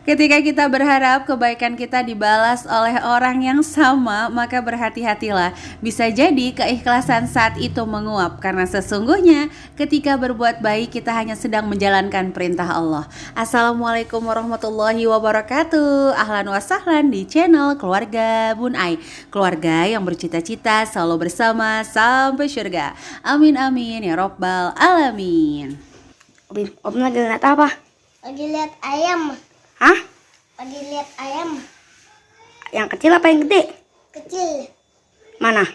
Ketika kita berharap kebaikan kita dibalas oleh orang yang sama, maka berhati-hatilah. Bisa jadi keikhlasan saat itu menguap, karena sesungguhnya ketika berbuat baik kita hanya sedang menjalankan perintah Allah. Assalamualaikum warahmatullahi wabarakatuh. Ahlan wa sahlan di channel Keluarga Bun Ai. Keluarga yang bercita-cita selalu bersama sampai surga. Amin amin ya robbal alamin. Om lagi lihat apa? Lagi lihat ayam. Hah? Lagi lihat ayam. Yang kecil apa yang gede? Kecil. Mana?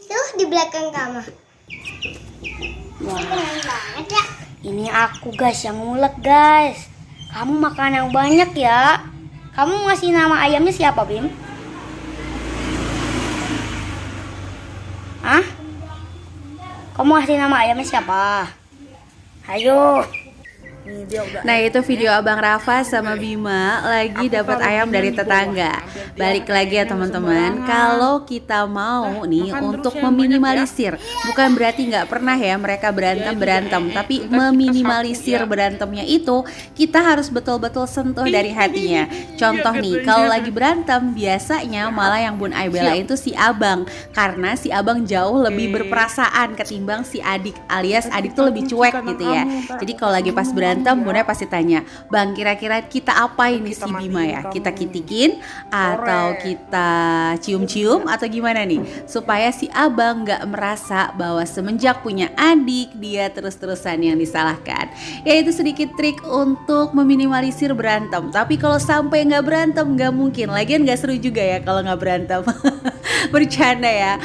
Tuh di belakang kamu. Wah, Keren banget ya. ini aku guys yang ngulek guys. Kamu makan yang banyak ya. Kamu ngasih nama ayamnya siapa, Bim? Hah? Kamu ngasih nama ayamnya siapa? Ayo. Nah, itu video Abang Rafa sama Bima lagi dapat ayam dari tetangga. Balik lagi ya teman-teman, kalau kita mau nih untuk meminimalisir, bukan berarti nggak pernah ya mereka berantem, tapi meminimalisir berantemnya itu kita harus betul-betul sentuh dari hatinya. Contoh nih, kalau lagi berantem biasanya malah yang Bun Ai bela itu si abang, karena si abang jauh lebih berperasaan ketimbang si adik, alias adik tuh lebih cuek gitu ya. Jadi kalau lagi pas berantem Bunda pasti tanya, Bang, kira-kira kita apa ini si Bima ya? Kita kitikin atau kita cium-cium atau gimana nih? Supaya si abang gak merasa bahwa semenjak punya adik dia terus-terusan yang disalahkan. Ya, itu sedikit trik untuk meminimalisir berantem. Tapi kalau sampai gak berantem gak mungkin. Lagian gak seru juga ya kalau gak berantem. Bercanda ya.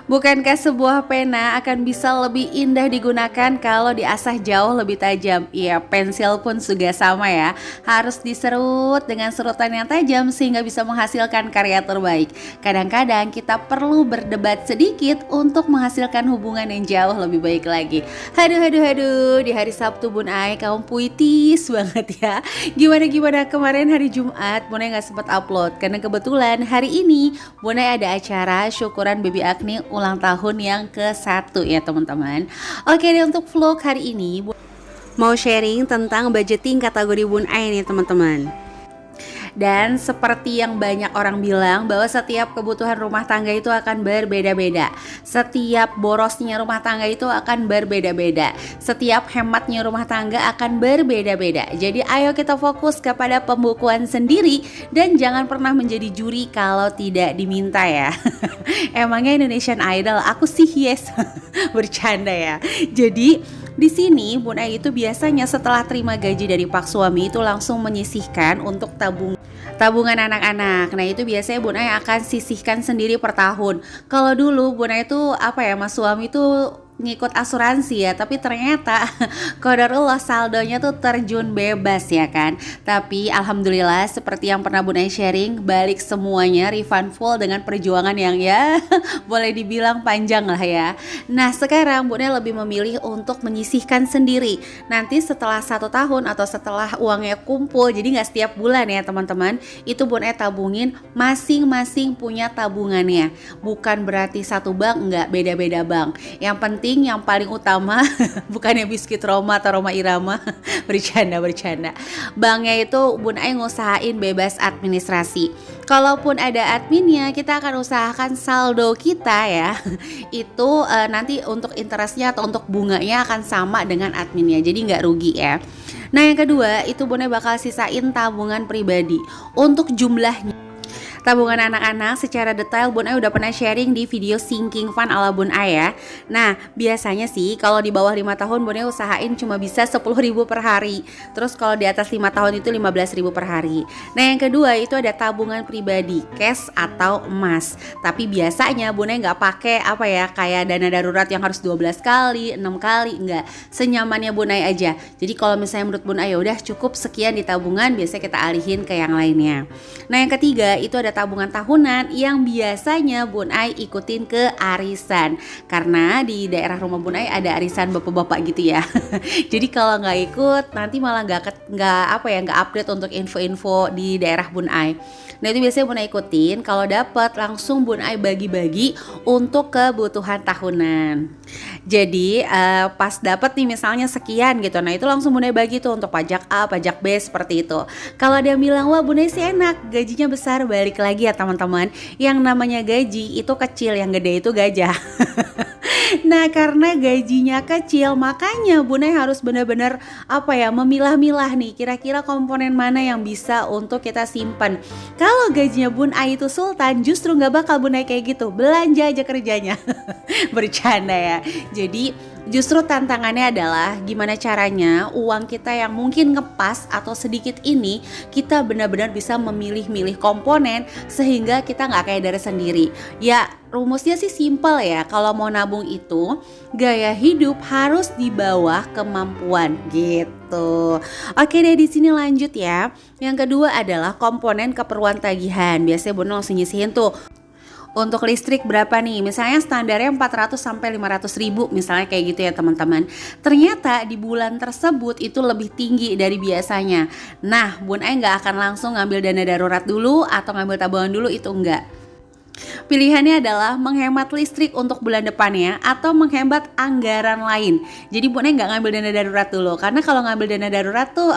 Bukankah sebuah pena akan bisa lebih indah digunakan kalau diasah jauh lebih tajam? Iya, pensil pun juga sama ya. Harus diserut dengan serutan yang tajam sehingga bisa menghasilkan karya terbaik. Kadang-kadang kita perlu berdebat sedikit untuk menghasilkan hubungan yang jauh lebih baik lagi. Haduh, di hari Sabtu Bun Ai kamu puitis banget ya. Gimana kemarin hari Jumat Bun Ai gak sempat upload karena kebetulan hari ini Bun Ai ada acara syukuran Baby Agni ulang tahun yang ke-1 ya teman-teman. Oke deh, untuk vlog hari ini mau sharing tentang budgeting kategori Bun Ai nih teman-teman. Dan seperti yang banyak orang bilang bahwa setiap kebutuhan rumah tangga itu akan berbeda-beda. Setiap borosnya rumah tangga itu akan berbeda-beda. Setiap hematnya rumah tangga akan berbeda-beda. Jadi ayo kita fokus kepada pembukuan sendiri dan jangan pernah menjadi juri kalau tidak diminta ya. Emangnya Indonesian Idol? Aku sih yes. Bercanda ya. Jadi di sini Bun Ai itu biasanya setelah terima gaji dari pak suami itu langsung menyisihkan untuk tabungan anak-anak. Nah, itu biasanya Bun Ai akan sisihkan sendiri per tahun. Kalau dulu Bun Ai itu mas suami itu ngikut asuransi ya, tapi ternyata qadarullah saldonya tuh terjun bebas ya kan. Tapi alhamdulillah seperti yang pernah Bun Ai sharing, balik semuanya refund full dengan perjuangan yang ya boleh dibilang panjang lah ya. Nah, sekarang Bun Ai lebih memilih untuk menyisihkan sendiri. Nanti setelah 1 tahun atau setelah uangnya kumpul, jadi nggak setiap bulan ya teman-teman, itu Bun Ai tabungin, masing-masing punya tabungannya. Bukan berarti satu bank, nggak, beda-beda bank. Yang penting yang paling utama bukannya biskuit Roma atau Roma Irama. bercanda. Banknya itu Bun Ai ngusahain bebas administrasi. Kalaupun ada adminnya, kita akan usahakan saldo kita ya itu nanti untuk interestnya atau untuk bunganya akan sama dengan adminnya, jadi nggak rugi ya. Nah, yang kedua itu Bun Ai bakal sisain tabungan pribadi. Untuk jumlahnya, tabungan anak-anak secara detail Bun Ai udah pernah sharing di video Sinking Fun ala Bun Ai ya. Nah, biasanya sih kalau di bawah 5 tahun Bun Ai usahain cuma bisa 10.000 per hari. Terus kalau di atas 5 tahun itu 15.000 per hari. Nah, yang kedua itu ada tabungan pribadi, cash atau emas. Tapi biasanya Bun Ai nggak pakai kayak dana darurat yang harus 12 kali, 6 kali, enggak. Senyamannya Bun Ai aja. Jadi kalau misalnya menurut Bun Ai udah cukup sekian di tabungan, biasanya kita alihin ke yang lainnya. Nah, yang ketiga itu ada tabungan tahunan yang biasanya Bun Ai ikutin ke arisan, karena di daerah rumah Bun Ai ada arisan bapak-bapak gitu ya. Jadi kalau nggak ikut nanti malah nggak update untuk info-info di daerah Bun Ai. Nah, itu biasanya Bun Ai ikutin. Kalau dapat langsung Bun Ai bagi-bagi untuk kebutuhan tahunan. Jadi pas dapat nih misalnya sekian gitu, nah itu langsung Bunda bagi tuh untuk pajak A, pajak B seperti itu. Kalau dia bilang wah Bunda sih enak, gajinya besar, balik lagi ya teman-teman, yang namanya gaji itu kecil, yang gede itu gajah. Nah karena gajinya kecil makanya Bunda harus benar-benar memilah-milah nih kira-kira komponen mana yang bisa untuk kita simpan. Kalau gajinya Bun Ai itu sultan justru nggak bakal Bunda kayak gitu, belanja aja kerjanya. Bercanda ya. Jadi justru tantangannya adalah gimana caranya uang kita yang mungkin ngepas atau sedikit ini kita benar-benar bisa memilih-milih komponen sehingga kita nggak kayak dari sendiri. Ya rumusnya sih simple ya, kalau mau nabung itu gaya hidup harus di bawah kemampuan gitu. Oke deh, di sini lanjut ya. Yang kedua adalah komponen keperluan tagihan. Biasanya Bunda langsung nyisihin tuh. Untuk listrik berapa nih? Misalnya standarnya 400 sampai 500 ribu misalnya kayak gitu ya teman-teman. Ternyata di bulan tersebut itu lebih tinggi dari biasanya. Nah Bun Ai nggak akan langsung ngambil dana darurat dulu atau ngambil tabungan dulu, itu enggak. Pilihannya adalah menghemat listrik untuk bulan depannya atau menghemat anggaran lain. Jadi Bun Ai nggak ngambil dana darurat dulu, karena kalau ngambil dana darurat tuh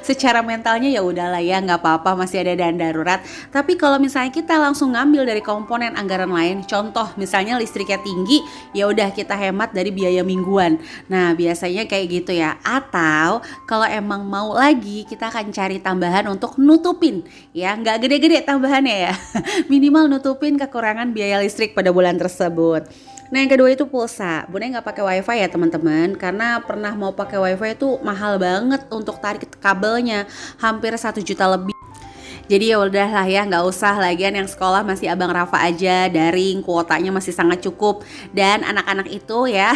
secara mentalnya ya udahlah ya nggak apa-apa masih ada dana darurat. Tapi kalau misalnya kita langsung ngambil dari komponen anggaran lain, contoh misalnya listriknya tinggi, ya udah kita hemat dari biaya mingguan. Nah biasanya kayak gitu ya. Atau kalau emang mau lagi kita akan cari tambahan untuk nutupin ya, nggak gede-gede tambahannya ya. Minimal nutupin kekurangan biaya listrik pada bulan tersebut. Nah yang kedua itu pulsa. Bunda nggak pakai wifi ya teman-teman, karena pernah mau pakai wifi itu mahal banget untuk tarik kabelnya, hampir 1 juta lebih. Jadi ya udahlah ya, nggak usah, lagian yang sekolah masih Abang Rafa aja, daring, kuotanya masih sangat cukup. Dan anak-anak itu ya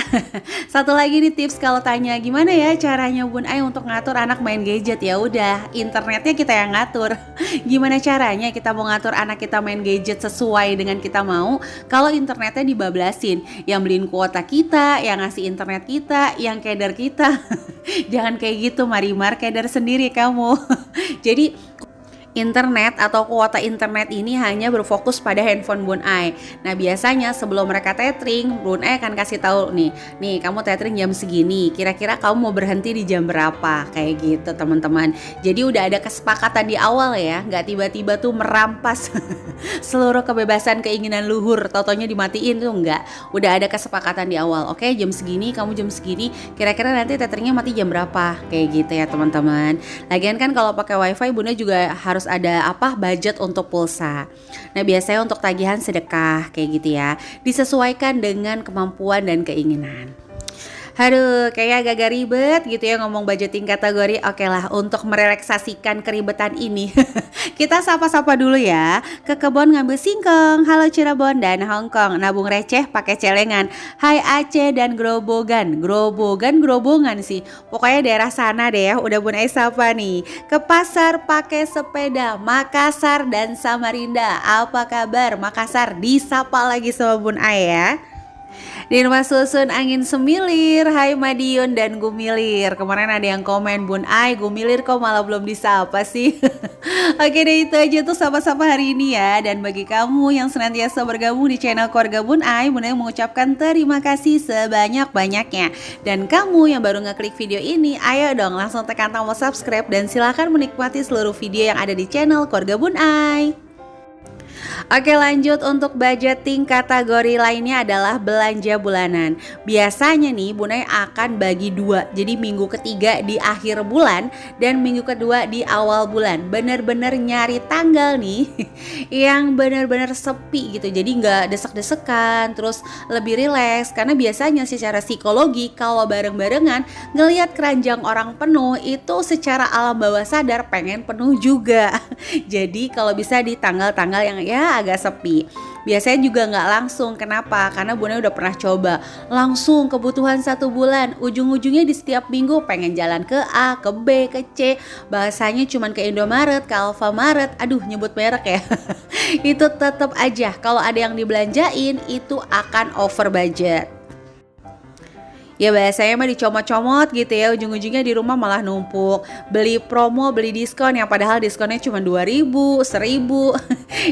satu lagi nih tips kalau tanya gimana ya caranya Bun Ai untuk ngatur anak main gadget, ya udah internetnya kita yang ngatur. Gimana caranya kita mau ngatur anak kita main gadget sesuai dengan kita mau kalau internetnya dibablasin, yang beliin kuota kita, yang ngasih internet kita, yang keder kita. Jangan kayak gitu Marimar, keder sendiri kamu. Jadi internet atau kuota internet ini hanya berfokus pada handphone Bun Ai. Nah biasanya sebelum mereka tethering, Bun Ai akan kasih tahu nih kamu tethering jam segini, kira-kira kamu mau berhenti di jam berapa, kayak gitu teman-teman. Jadi udah ada kesepakatan di awal ya, nggak tiba-tiba tuh merampas seluruh kebebasan keinginan luhur, tau-taunya dimatiin tuh nggak. Udah ada kesepakatan di awal, oke jam segini, kamu jam segini, kira-kira nanti tetheringnya mati jam berapa, kayak gitu ya teman-teman. Lagian kan kalau pakai wifi Bunda juga harus ada budget untuk pulsa. Nah biasanya untuk tagihan sedekah kayak gitu ya, disesuaikan dengan kemampuan dan keinginan. Aduh, kayak agak ribet gitu ya ngomong budgeting kategori. Oke lah, untuk merelaksasikan keribetan ini kita sapa-sapa dulu ya. Ke kebon ngambil singkong, halo Cirebon dan Hongkong. Nabung receh pakai celengan, hai Aceh dan Grobogan. Grobongan sih, pokoknya daerah sana deh ya. Udah Bun Ai sapa nih. Ke pasar pakai sepeda, Makassar dan Samarinda. Apa kabar Makassar? Disapa lagi sama Bun Ai ya. Di rumah susun angin semilir, hai Madiun dan Gumilir. Kemarin ada yang komen, Bun Ai Gumilir kok malah belum disapa sih. Oke deh, itu aja tuh sapa-sapa hari ini ya. Dan bagi kamu yang senantiasa bergabung di channel Keluarga Bun Ai mengucapkan terima kasih sebanyak-banyaknya. Dan kamu yang baru ngeklik video ini, ayo dong langsung tekan tombol subscribe dan silahkan menikmati seluruh video yang ada di channel Keluarga Bun Ai. Oke lanjut, untuk budgeting kategori lainnya adalah belanja bulanan. Biasanya nih Bun Ai akan bagi dua, jadi minggu ketiga di akhir bulan dan minggu kedua di awal bulan. Bener-bener nyari tanggal nih yang bener-bener sepi gitu, jadi nggak desek-desekan, terus lebih rileks. Karena biasanya secara psikologi kalau bareng-barengan ngelihat keranjang orang penuh itu secara alam bawah sadar pengen penuh juga. Jadi kalau bisa di tanggal-tanggal yang ya agak sepi. Biasanya juga nggak langsung. Kenapa? Karena Bun Ai udah pernah coba langsung kebutuhan 1 bulan. Ujung-ujungnya di setiap minggu pengen jalan ke A, ke B, ke C. Bahasanya cuman ke Indomaret, ke Alfamaret. Aduh nyebut merek ya. Itu tetap aja kalau ada yang dibelanjain itu akan over budget. Ya bahasanya mah dicomot-comot gitu ya, ujung-ujungnya di rumah malah numpuk. Beli promo, beli diskon yang padahal diskonnya cuma 2.000, 1.000.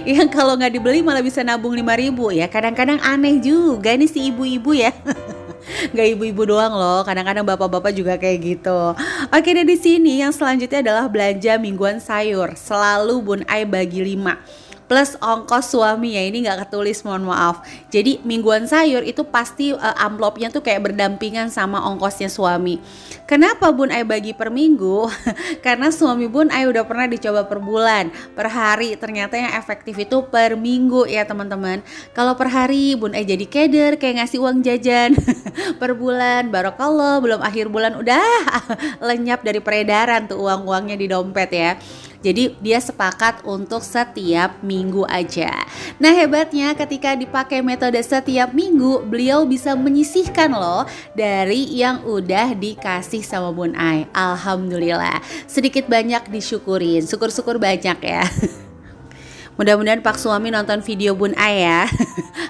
Yang kalau nggak dibeli malah bisa nabung 5.000. Ya kadang-kadang aneh juga nih si ibu-ibu ya. Gak ibu-ibu doang loh, kadang-kadang bapak-bapak juga kayak gitu. Oke deh, di sini yang selanjutnya adalah belanja mingguan sayur. Selalu Bun Ai bagi 5 plus ongkos suami ya, ini nggak ketulis, mohon maaf. Jadi mingguan sayur itu pasti amplopnya tuh kayak berdampingan sama ongkosnya suami. Kenapa Bun Ai bagi per minggu? Karena suami Bun Ai udah pernah dicoba per bulan, per hari, ternyata yang efektif itu per minggu ya teman-teman. Kalau per hari Bun Ai jadi keder kayak ngasih uang jajan. Per bulan barokallah, belum akhir bulan udah lenyap dari peredaran tuh uang-uangnya di dompet ya. Jadi dia sepakat untuk setiap minggu aja. Nah hebatnya ketika dipakai metode setiap minggu, beliau bisa menyisihkan loh dari yang udah dikasih sama Bun Ai. Alhamdulillah, sedikit banyak disyukurin, syukur-syukur banyak ya. Mudah-mudahan Pak suami nonton video Bun Ai ya.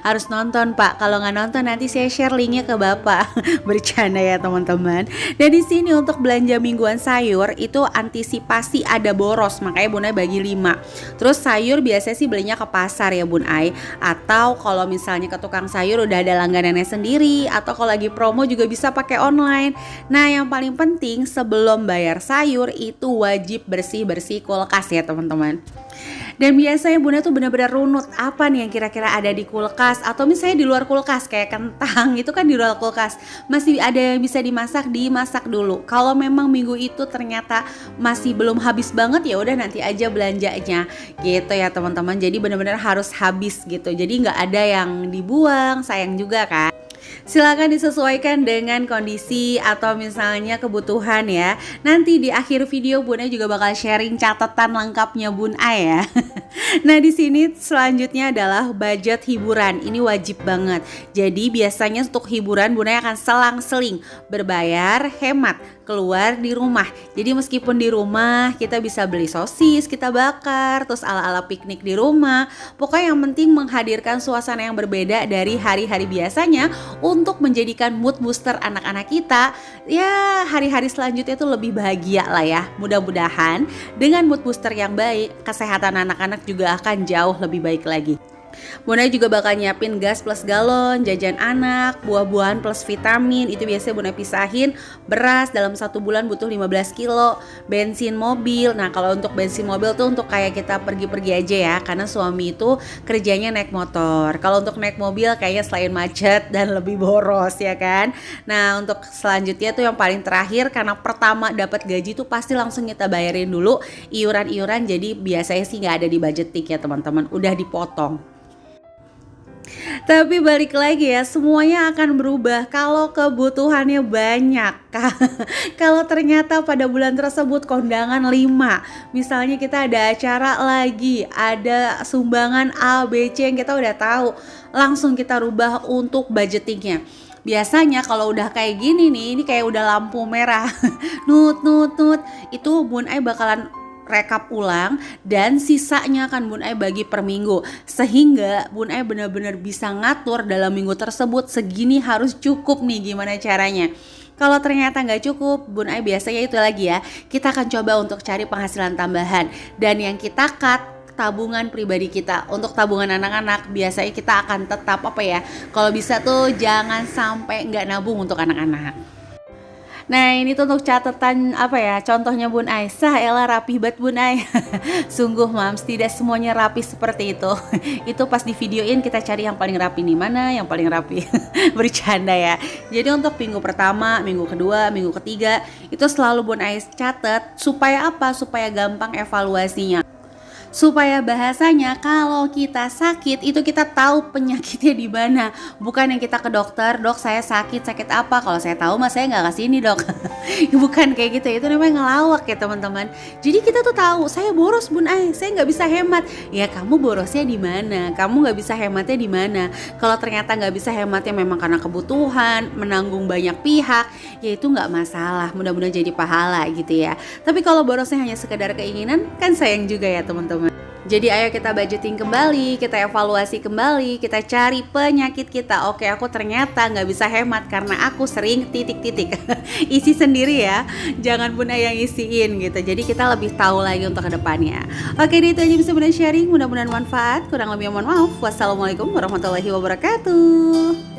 Harus nonton Pak, kalau nggak nonton nanti saya share linknya ke Bapak. Bercanda ya teman-teman. Dan di sini untuk belanja mingguan sayur itu antisipasi ada boros, makanya Bun Ai bagi 5. Terus sayur biasanya sih belinya ke pasar ya Bun Ai, atau kalau misalnya ke tukang sayur udah ada langganannya sendiri, atau kalau lagi promo juga bisa pakai online. Nah yang paling penting sebelum bayar sayur itu wajib bersih-bersih kulkas ya teman-teman. Dan biasanya Bunda tuh benar-benar runut apa nih yang kira-kira ada di kulkas, atau misalnya di luar kulkas kayak kentang itu kan di luar kulkas masih ada yang bisa dimasak, dimasak dulu. Kalau memang minggu itu ternyata masih belum habis banget ya udah nanti aja belanjanya gitu ya teman-teman. Jadi benar-benar harus habis gitu. Jadi nggak ada yang dibuang, sayang juga kan. Silakan disesuaikan dengan kondisi atau misalnya kebutuhan ya. Nanti di akhir video Bun Ai juga bakal sharing catatan lengkapnya Bun Ai ya. Nah di sini selanjutnya adalah budget hiburan. Ini wajib banget. Jadi biasanya untuk hiburan Bun Ai akan selang-seling berbayar, hemat, keluar di rumah. Jadi meskipun di rumah kita bisa beli sosis, kita bakar, terus ala-ala piknik di rumah. Pokoknya yang penting menghadirkan suasana yang berbeda dari hari-hari biasanya untuk menjadikan mood booster anak-anak kita. Ya hari-hari selanjutnya itu lebih bahagia lah ya. Mudah-mudahan dengan mood booster yang baik, kesehatan anak-anak juga akan jauh lebih baik lagi. Bun Ai juga bakal nyiapin gas plus galon, jajan anak, buah-buahan plus vitamin. Itu biasanya Bun Ai pisahin. Beras dalam 1 bulan butuh 15 kilo, bensin mobil. Nah kalau untuk bensin mobil tuh untuk kayak kita pergi-pergi aja ya, karena suami itu kerjanya naik motor. Kalau untuk naik mobil kayaknya selain macet dan lebih boros ya kan. Nah untuk selanjutnya tuh yang paling terakhir, karena pertama dapat gaji tuh pasti langsung kita bayarin dulu iuran-iuran. Jadi biasanya sih nggak ada di budgeting ya teman-teman, udah dipotong. Tapi balik lagi ya, semuanya akan berubah kalau kebutuhannya banyak. Kalau ternyata pada bulan tersebut kondangan 5, misalnya kita ada acara lagi, ada sumbangan A, B, C yang kita udah tahu, langsung kita rubah untuk budgetingnya. Biasanya kalau udah kayak gini nih, ini kayak udah lampu merah, nut, itu Bun Ai bakalan rekap ulang dan sisanya akan Bun Ai bagi per minggu, sehingga Bun Ai benar-benar bisa ngatur dalam minggu tersebut segini harus cukup nih, gimana caranya. Kalau ternyata nggak cukup, Bun Ai biasanya itu lagi ya, kita akan coba untuk cari penghasilan tambahan, dan yang kita cut tabungan pribadi kita. Untuk tabungan anak-anak biasanya kita akan tetap kalau bisa tuh jangan sampai nggak nabung untuk anak-anak. Nah ini tuh untuk catatan contohnya Bun Ai. Elah rapi banget Bun Ai. Sungguh mams, tidak semuanya rapi seperti itu. Itu pas di videoin kita cari yang paling rapi nih, mana yang paling rapi. Bercanda ya. Jadi untuk minggu pertama, minggu kedua, minggu ketiga itu selalu Bun Ai catat supaya apa? Supaya gampang evaluasinya. Supaya bahasanya kalau kita sakit itu kita tahu penyakitnya di mana, bukan yang kita ke dokter, dok saya sakit apa, kalau saya tahu mas saya nggak kesini dok. Bukan kayak gitu, itu namanya ngelawak ya teman-teman. Jadi kita tuh tahu saya boros Bun Ai, saya nggak bisa hemat. Ya kamu borosnya di mana, kamu nggak bisa hematnya di mana. Kalau ternyata nggak bisa hematnya memang karena kebutuhan, menanggung banyak pihak, ya itu nggak masalah, mudah-mudahan jadi pahala gitu ya. Tapi kalau borosnya hanya sekedar keinginan, kan sayang juga ya teman-teman. Jadi ayo kita budgeting kembali, kita evaluasi kembali, kita cari penyakit kita. Oke, aku ternyata nggak bisa hemat karena aku sering titik-titik. Isi sendiri ya, jangan Bun Ai yang isiin gitu. Jadi kita lebih tahu lagi untuk kedepannya. Oke, itu aja bisa Bun Ai sharing, mudah-mudahan manfaat. Kurang lebih mohon maaf. Wassalamualaikum warahmatullahi wabarakatuh.